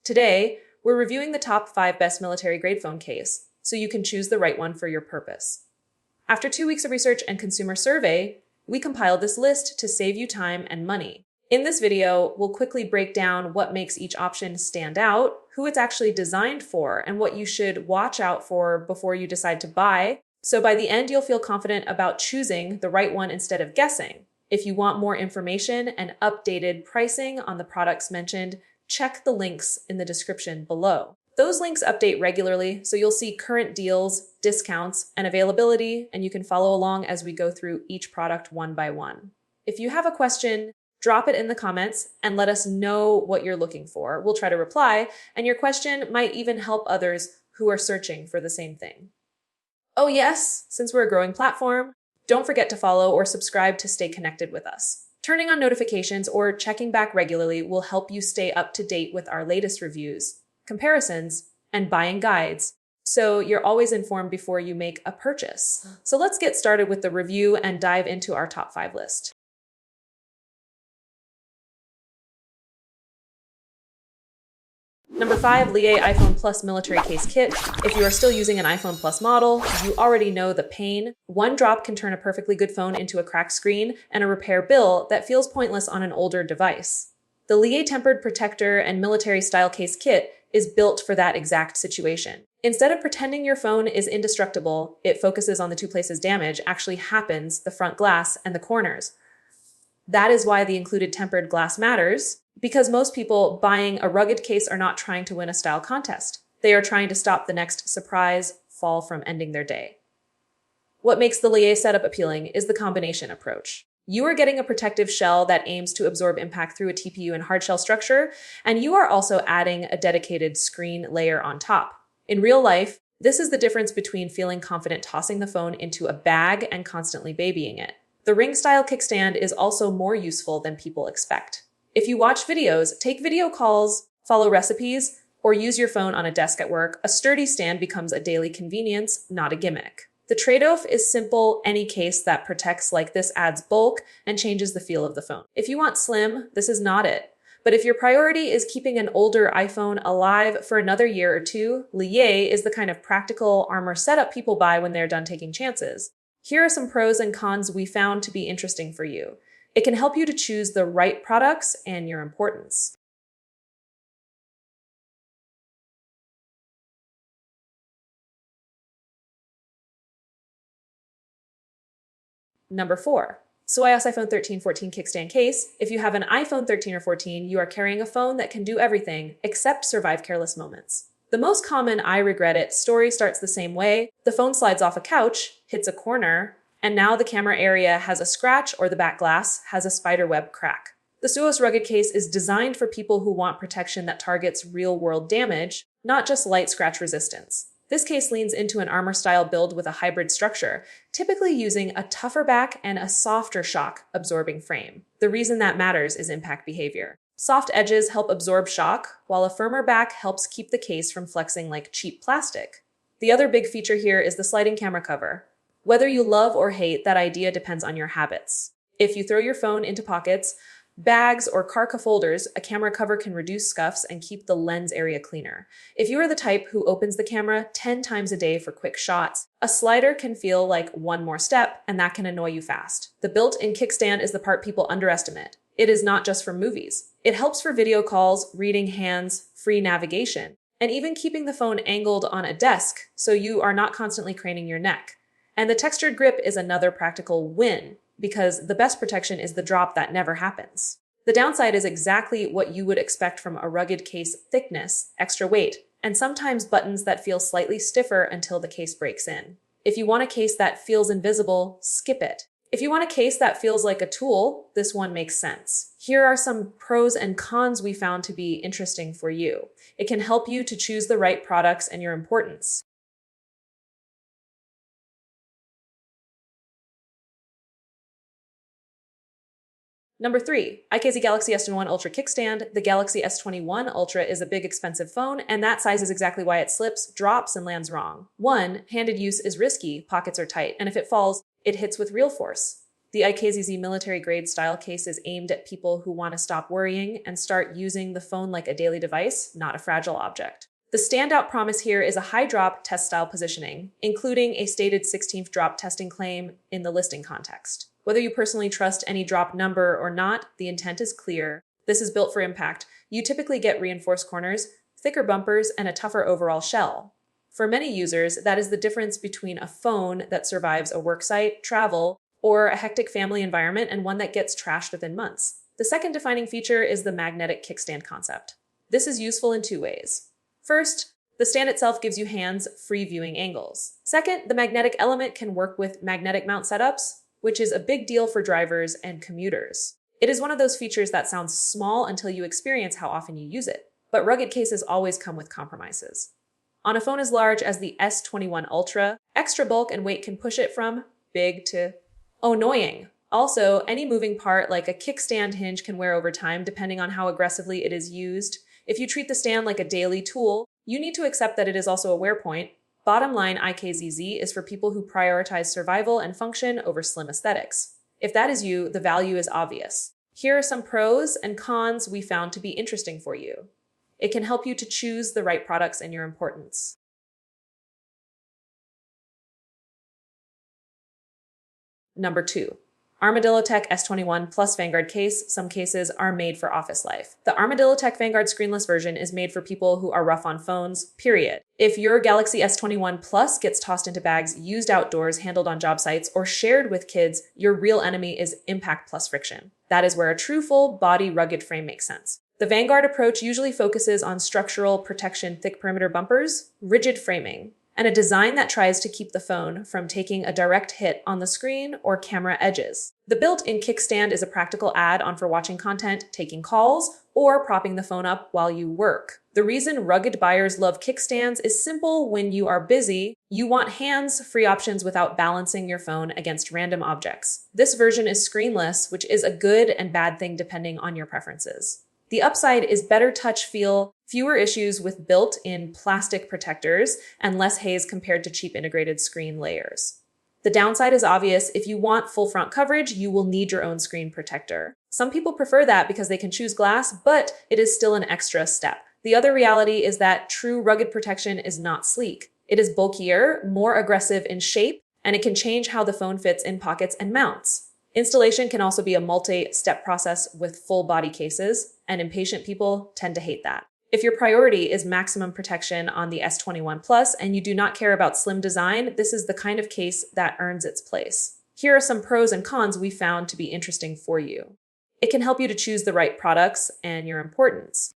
Today, we're reviewing the top 5 best military-grade phone case, so you can choose the right one for your purpose. After 2 weeks of research and consumer survey, we compiled this list to save you time and money. In this video, we'll quickly break down what makes each option stand out, who it's actually designed for, and what you should watch out for before you decide to buy. So by the end, you'll feel confident about choosing the right one instead of guessing. If you want more information and updated pricing on the products mentioned, check the links in the description below. Those links update regularly, so you'll see current deals, discounts, and availability, and you can follow along as we go through each product one by one. If you have a question, drop it in the comments and let us know what you're looking for. We'll try to reply, and your question might even help others who are searching for the same thing. Oh yes, since we're a growing platform, don't forget to follow or subscribe to stay connected with us. Turning on notifications or checking back regularly will help you stay up to date with our latest reviews, comparisons, and buying guides, so you're always informed before you make a purchase. So let's get started with the review and dive into our top 5 list. Number 5, LeYi iPhone Plus Military Case Kit. If you are still using an iPhone Plus model, you already know the pain. One drop can turn a perfectly good phone into a cracked screen and a repair bill that feels pointless on an older device. The LeYi Tempered Protector and Military Style Case Kit is built for that exact situation. Instead of pretending your phone is indestructible, it focuses on the 2 places damage actually happens, the front glass and the corners. That is why the included tempered glass matters, because most people buying a rugged case are not trying to win a style contest. They are trying to stop the next surprise fall from ending their day. What makes the LeYi setup appealing is the combination approach. You are getting a protective shell that aims to absorb impact through a TPU and hardshell structure, and you are also adding a dedicated screen layer on top. In real life, this is the difference between feeling confident tossing the phone into a bag and constantly babying it. The ring-style kickstand is also more useful than people expect. If you watch videos, take video calls, follow recipes, or use your phone on a desk at work, a sturdy stand becomes a daily convenience, not a gimmick. The trade-off is simple. Any case that protects like this adds bulk and changes the feel of the phone. If you want slim, this is not it. But if your priority is keeping an older iPhone alive for another year or two, LeYi is the kind of practical armor setup people buy when they're done taking chances. Here are some pros and cons we found to be interesting for you. It can help you to choose the right products and your importance. Number 4, iOS iPhone 13-14 Kickstand Case. If you have an iPhone 13 or 14, you are carrying a phone that can do everything except survive careless moments. The most common "I regret it" story starts the same way. The phone slides off a couch, hits a corner, and now the camera area has a scratch or the back glass has a spiderweb crack. The Suos rugged case is designed for people who want protection that targets real-world damage, not just light scratch resistance. This case leans into an armor-style build with a hybrid structure, typically using a tougher back and a softer shock-absorbing frame. The reason that matters is impact behavior. Soft edges help absorb shock, while a firmer back helps keep the case from flexing like cheap plastic. The other big feature here is the sliding camera cover. Whether you love or hate, that idea depends on your habits. If you throw your phone into pockets, bags, or carca folders, a camera cover can reduce scuffs and keep the lens area cleaner. If you are the type who opens the camera 10 times a day for quick shots, a slider can feel like one more step, and that can annoy you fast. The built-in kickstand is the part people underestimate. It is not just for movies. It helps for video calls, reading hands, free navigation, and even keeping the phone angled on a desk so you are not constantly craning your neck. And the textured grip is another practical win, because the best protection is the drop that never happens. The downside is exactly what you would expect from a rugged case: thickness, extra weight, and sometimes buttons that feel slightly stiffer until the case breaks in. If you want a case that feels invisible, skip it. If you want a case that feels like a tool, this one makes sense. Here are some pros and cons we found to be interesting for you. It can help you to choose the right products and your importance. Number 3, IKAZZ Galaxy S21 Ultra Kickstand. The Galaxy S21 Ultra is a big, expensive phone, and that size is exactly why it slips, drops, and lands wrong. 1, handed use is risky, pockets are tight, and if it falls, it hits with real force. The IKAZZ military grade style case is aimed at people who want to stop worrying and start using the phone like a daily device, not a fragile object. The standout promise here is a high drop test style positioning, including a stated 16th drop testing claim in the listing context. Whether you personally trust any drop number or not, the intent is clear. This is built for impact. You typically get reinforced corners, thicker bumpers, and a tougher overall shell. For many users, that is the difference between a phone that survives a worksite, travel, or a hectic family environment and one that gets trashed within months. The second defining feature is the magnetic kickstand concept. This is useful in two ways. First, the stand itself gives you hands-free viewing angles. Second, the magnetic element can work with magnetic mount setups, which is a big deal for drivers and commuters. It is one of those features that sounds small until you experience how often you use it, but rugged cases always come with compromises. On a phone as large as the S21 Ultra, extra bulk and weight can push it from big to annoying. Also, any moving part like a kickstand hinge can wear over time depending on how aggressively it is used. If you treat the stand like a daily tool, you need to accept that it is also a wear point. Bottom line, IKZZ is for people who prioritize survival and function over slim aesthetics. If that is you, the value is obvious. Here are some pros and cons we found to be interesting for you. It can help you to choose the right products in your importance. Number 2. Armadillo Tech S21 Plus Vanguard case. Some cases are made for office life. The Armadillo Tech Vanguard screenless version is made for people who are rough on phones, period. If your Galaxy S21 Plus gets tossed into bags, used outdoors, handled on job sites, or shared with kids, your real enemy is impact plus friction. That is where a true full body rugged frame makes sense. The Vanguard approach usually focuses on structural protection, thick perimeter bumpers, rigid framing, and a design that tries to keep the phone from taking a direct hit on the screen or camera edges. The built-in kickstand is a practical add-on for watching content, taking calls, or propping the phone up while you work. The reason rugged buyers love kickstands is simple. When you are busy, you want hands-free options without balancing your phone against random objects. This version is screenless, which is a good and bad thing depending on your preferences. The upside is better touch feel, fewer issues with built-in plastic protectors, and less haze compared to cheap integrated screen layers. The downside is obvious. If you want full front coverage, you will need your own screen protector. Some people prefer that because they can choose glass, but it is still an extra step. The other reality is that true rugged protection is not sleek. It is bulkier, more aggressive in shape, and it can change how the phone fits in pockets and mounts. Installation can also be a multi-step process with full body cases, and impatient people tend to hate that. If your priority is maximum protection on the S21 Plus and you do not care about slim design, this is the kind of case that earns its place. Here are some pros and cons we found to be interesting for you. It can help you to choose the right products and your importance.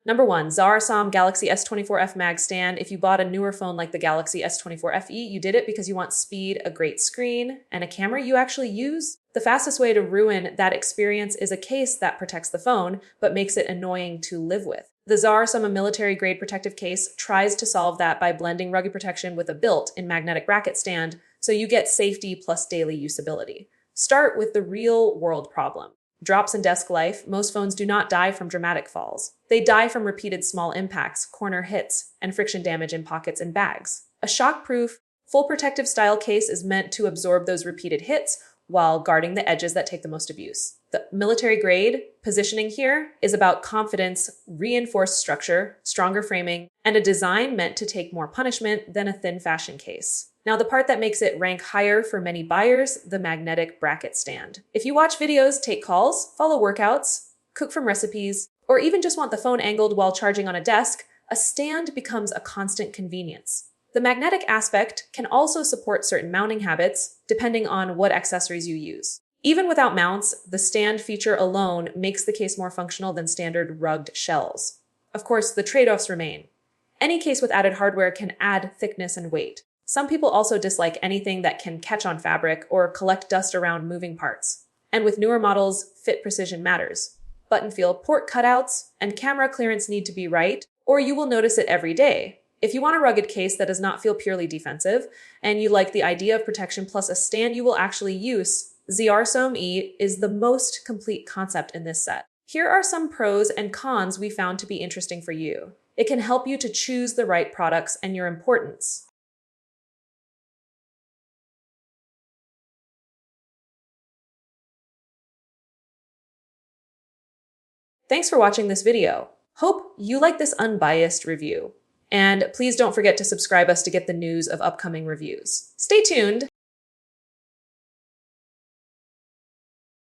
Number 1, ZORSOME Galaxy S24F Mag Stand. If you bought a newer phone like the Galaxy S24 FE, you did it because you want speed, a great screen, and a camera you actually use. The fastest way to ruin that experience is a case that protects the phone, but makes it annoying to live with. The ZORSOME military-grade protective case tries to solve that by blending rugged protection with a built-in magnetic bracket stand, so you get safety plus daily usability. Start with the real-world problem. Drops in desk life. Most phones do not die from dramatic falls. They die from repeated small impacts, corner hits, and friction damage in pockets and bags. A shockproof, full protective style case is meant to absorb those repeated hits while guarding the edges that take the most abuse. The military grade positioning here is about confidence, reinforced structure, stronger framing, and a design meant to take more punishment than a thin fashion case. Now, the part that makes it rank higher for many buyers, the magnetic bracket stand. If you watch videos, take calls, follow workouts, cook from recipes, or even just want the phone angled while charging on a desk, a stand becomes a constant convenience. The magnetic aspect can also support certain mounting habits, depending on what accessories you use. Even without mounts, the stand feature alone makes the case more functional than standard rugged shells. Of course, the trade-offs remain. Any case with added hardware can add thickness and weight. Some people also dislike anything that can catch on fabric or collect dust around moving parts. And with newer models, fit precision matters. Button feel, port cutouts, and camera clearance need to be right, or you will notice it every day. If you want a rugged case that does not feel purely defensive, and you like the idea of protection plus a stand you will actually use, ZORSOME is the most complete concept in this set. Here are some pros and cons we found to be interesting for you. It can help you to choose the right products and your importance. Thanks for watching this video. Hope you like this unbiased review. And please don't forget to subscribe us to get the news of upcoming reviews. Stay tuned!